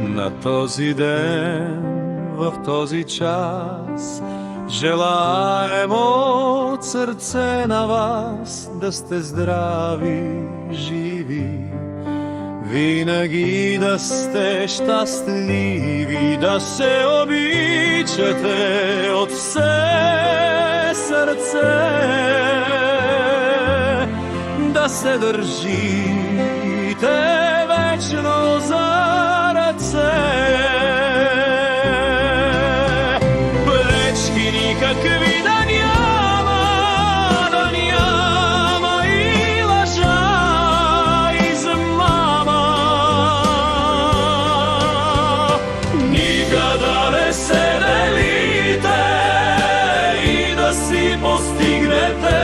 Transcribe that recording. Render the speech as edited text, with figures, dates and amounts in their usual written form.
На този ден, в този час, желаем от сърце на вас да сте здрави, живи, винаги да сте щастливи, да се обичате от все сърце, да се държите вечно за ръце. Пречки никакви да няма и лъжа, измама. Никога не се делите и да си постигнете